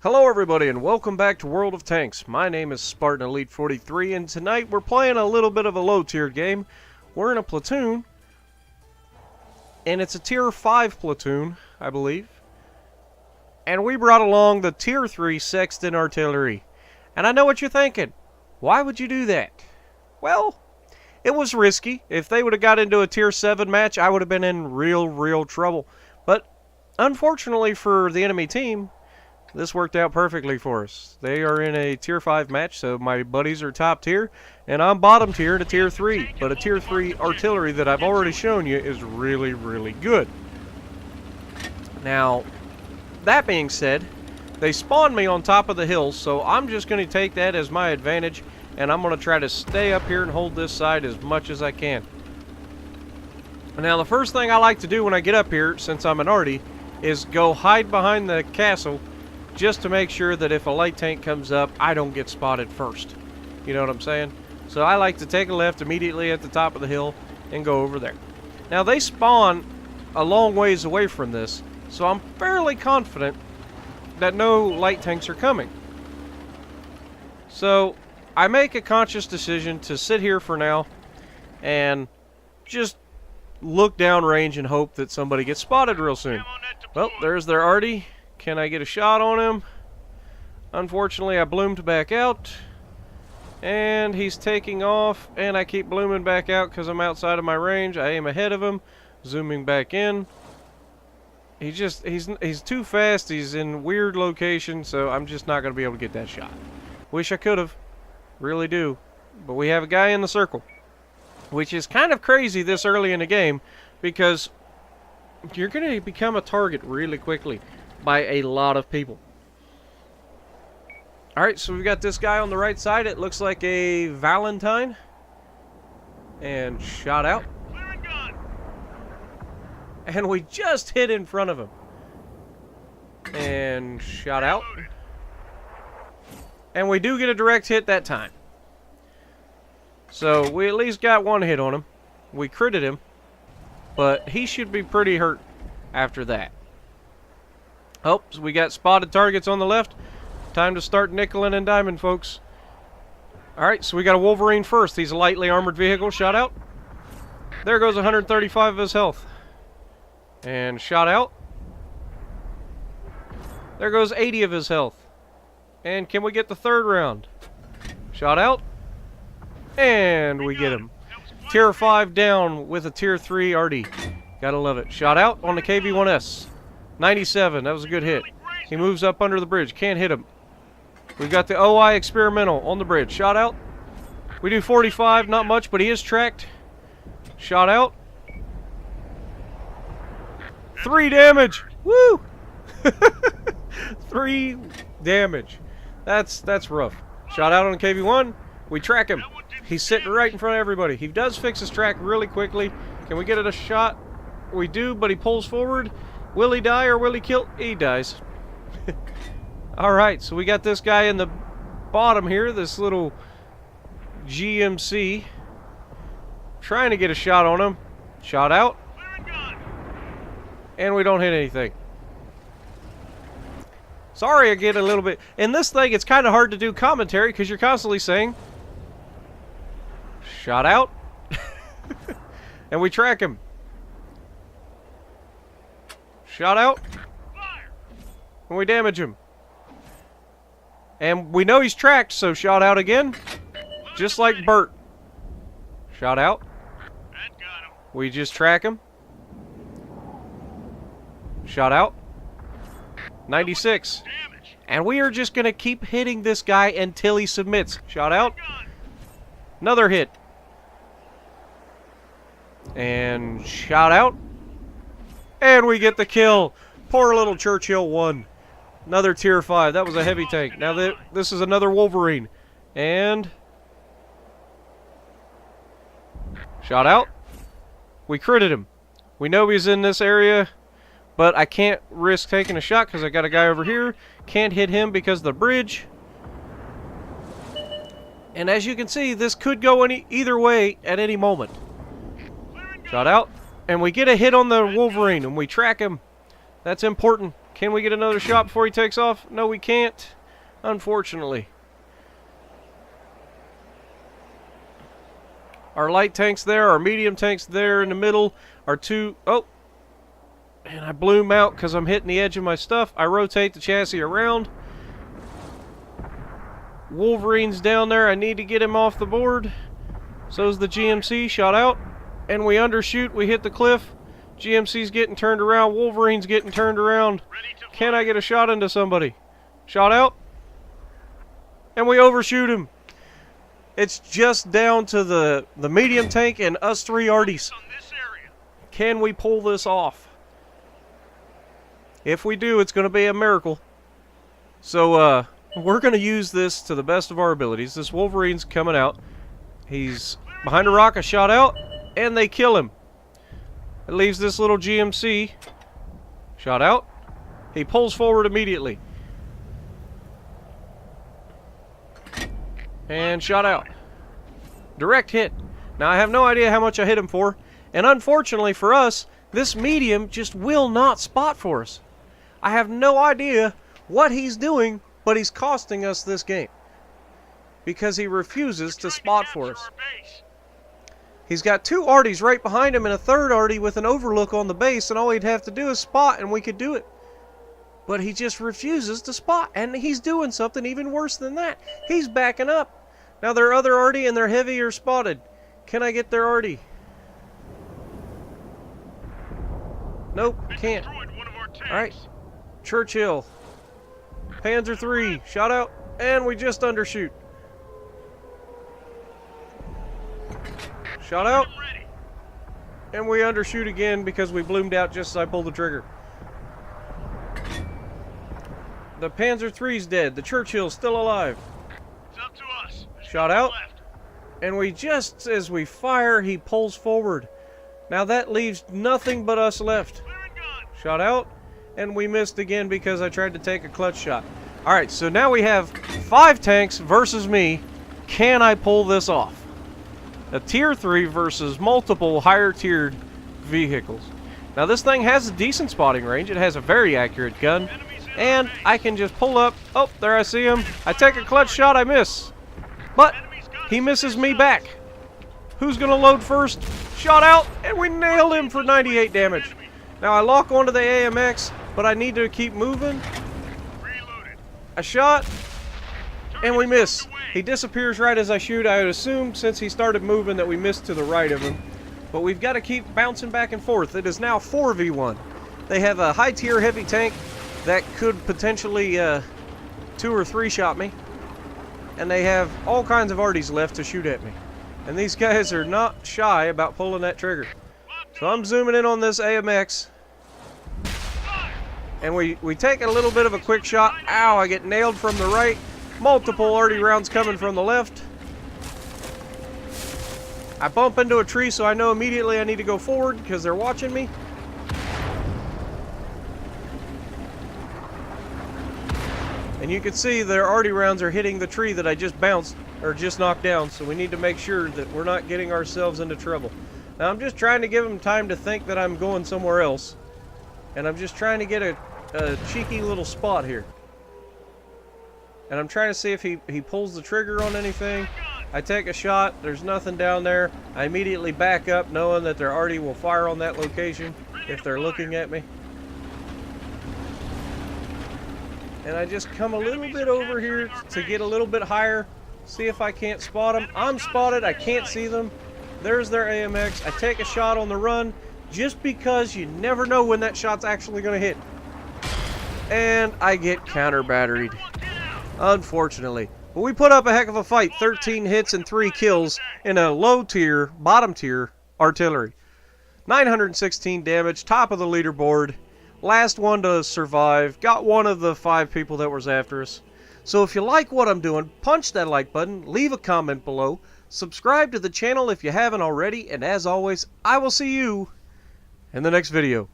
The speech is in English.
Hello everybody and welcome back to World of Tanks. My name is Spartan Elite 43 and tonight we're playing a little bit of a low-tiered game. We're in a platoon and it's a tier 5 platoon, I believe. And we brought along the tier 3 Sexton Artillery. And I know what you're thinking. Why would you do that? Well, it was risky. If they would have got into a tier 7 match, I would have been in real trouble. But unfortunately for the enemy team, this worked out perfectly for us. They are in a tier 5 match, so my buddies are top tier, and I'm bottom tier in a tier 3. But a tier 3 artillery that I've already shown you is really good. Now, that being said, they spawned me on top of the hill, so I'm just going to take that as my advantage, and I'm going to try to stay up here and hold this side as much as I can. Now, the first thing I like to do when I get up here, since I'm an arty, is go hide behind the castle, just to make sure that if a light tank comes up, I don't get spotted first. You know what I'm saying? So I like to take a left immediately at the top of the hill and go over there. Now they spawn a long ways away from this, so I'm fairly confident that no light tanks are coming. So I make a conscious decision to sit here for now and just look downrange and hope that somebody gets spotted real soon. Well, there's their arty. Can I get a shot on him? Unfortunately, I bloomed back out. And he's taking off. And I keep blooming back out because I'm outside of my range. I aim ahead of him. Zooming back in. He's too fast. He's in weird location. So I'm just not going to be able to get that shot. Wish I could have. Really do. But we have a guy in the circle. Which is kind of crazy this early in the game. Because you're going to become a target really quickly by a lot of people. Alright, so we've got this guy on the right side. It looks like a Valentine. And shot out. And we just hit in front of him. And shot out. And we do get a direct hit that time. So we at least got one hit on him. We critted him. But he should be pretty hurt after that. Oh, so we got spotted targets on the left. Time to start nickeling and diming, folks. Alright, so we got a Wolverine first. He's a lightly armored vehicle. Shot out. There goes 135 of his health. And shot out. There goes 80 of his health. And can we get the third round? Shot out. And we get him. Tier 5 down with a tier 3 RD. Gotta love it. Shot out on the KV-1S. 97, that was a good hit. He moves up under the bridge. Can't hit him. We've got the OI experimental on the bridge. Shot out. We do 45, not much, but he is tracked. Shot out. 3 damage. Woo! 3 damage. That's rough. Shot out on the KV-1. We track him. He's sitting right in front of everybody. He does fix his track really quickly. Can we get it a shot? We do, but he pulls forward. Will he die or will he kill? He dies. Alright, so we got this guy in the bottom here, this little GMC. Trying to get a shot on him. Shot out. And we don't hit anything. Sorry I get a little bit... In this thing, it's kind of hard to do commentary because you're constantly saying... Shot out. And we track him. Shot out. And we damage him. And we know he's tracked, so shot out again. Just like Bert. Shot out. We just track him. Shot out. 96. And we are just going to keep hitting this guy until he submits. Shot out. Another hit. And shot out. And we get the kill. Poor little Churchill won. Another tier 5. That was a heavy tank. Now this is another Wolverine. And shot out. We critted him. We know he's in this area, but I can't risk taking a shot because I got a guy over here. Can't hit him because of the bridge. And as you can see, this could go either way at any moment. Shot out. And we get a hit on the Wolverine and we track him. That's important. Can we get another shot before he takes off? No, we can't, unfortunately. Our light tank's there, our medium tank's there in the middle. Our two... Oh! And I blew him out because I'm hitting the edge of my stuff. I rotate the chassis around. Wolverine's down there. I need to get him off the board. So's the GMC. Shot out. And we undershoot. We hit the cliff. GMC's getting turned around. Wolverine's getting turned around. Can I get a shot into somebody? Shot out. And we overshoot him. It's just down to the medium tank and us three arties. Can we pull this off? If we do, it's going to be a miracle. So, we're going to use this to the best of our abilities. This Wolverine's coming out. He's behind a rock, a shot out, and they kill him. It leaves this little GMC. Shot out. He pulls forward immediately. And shot out. Direct hit. Now, I have no idea how much I hit him for. And unfortunately for us, this medium just will not spot for us. I have no idea what he's doing, but he's costing us this game. Because he refuses to spot for us. He's got two arties right behind him and a third arty with an overlook on the base, and all he'd have to do is spot and we could do it. But he just refuses to spot, and he's doing something even worse than that. He's backing up. Now their other arty and their heavy are spotted. Can I get their arty? Nope, can't. Alright. Churchill. Panzer III. Shot out. And we just undershoot. Shot out. And we undershoot again because we bloomed out just as I pulled the trigger. The Panzer III's dead. The Churchill's still alive. It's up to us. Shot out. And we just, as we fire, he pulls forward. Now that leaves nothing but us left. Shot out. And we missed again because I tried to take a clutch shot. Alright, so now we have 5 tanks versus me. Can I pull this off? A tier 3 versus multiple higher tiered vehicles. Now this thing has a decent spotting range. It has a very accurate gun. And I can just pull up. Oh, there I see him. I take a clutch shot, I miss. But he misses me back. Who's going to load first? Shot out, and we nailed him for 98 damage. Now I lock onto the AMX, but I need to keep moving. A shot, and we miss. He disappears right as I shoot. I would assume since he started moving that we missed to the right of him. But we've got to keep bouncing back and forth. It is now 4v1. They have a high tier heavy tank that could potentially 2 or 3 shot me. And they have all kinds of arties left to shoot at me. And these guys are not shy about pulling that trigger. So I'm zooming in on this AMX. And we take a little bit of a quick shot. Ow, I get nailed from the right. Multiple arty rounds coming from the left. I bump into a tree, so I know immediately I need to go forward because they're watching me. And you can see their arty rounds are hitting the tree that I just bounced, or just knocked down, so we need to make sure that we're not getting ourselves into trouble. Now I'm just trying to give them time to think that I'm going somewhere else. And I'm just trying to get a cheeky little spot here. And I'm trying to see if he pulls the trigger on anything. I take a shot, there's nothing down there. I immediately back up knowing that their arty will fire on that location if they're looking at me. And I just come a little bit over here to get a little bit higher, see if I can't spot them. I'm spotted, I can't see them. There's their AMX. I take a shot on the run just because you never know when that shot's actually going to hit. And I get counter batteried, unfortunately. But we put up a heck of a fight. 13 hits and 3 kills in a low tier, bottom tier artillery. 916 damage, top of the leaderboard. Last one to survive. Got one of the 5 people that was after us. So if you like what I'm doing, punch that like button, leave a comment below, subscribe to the channel if you haven't already, and as always, I will see you in the next video.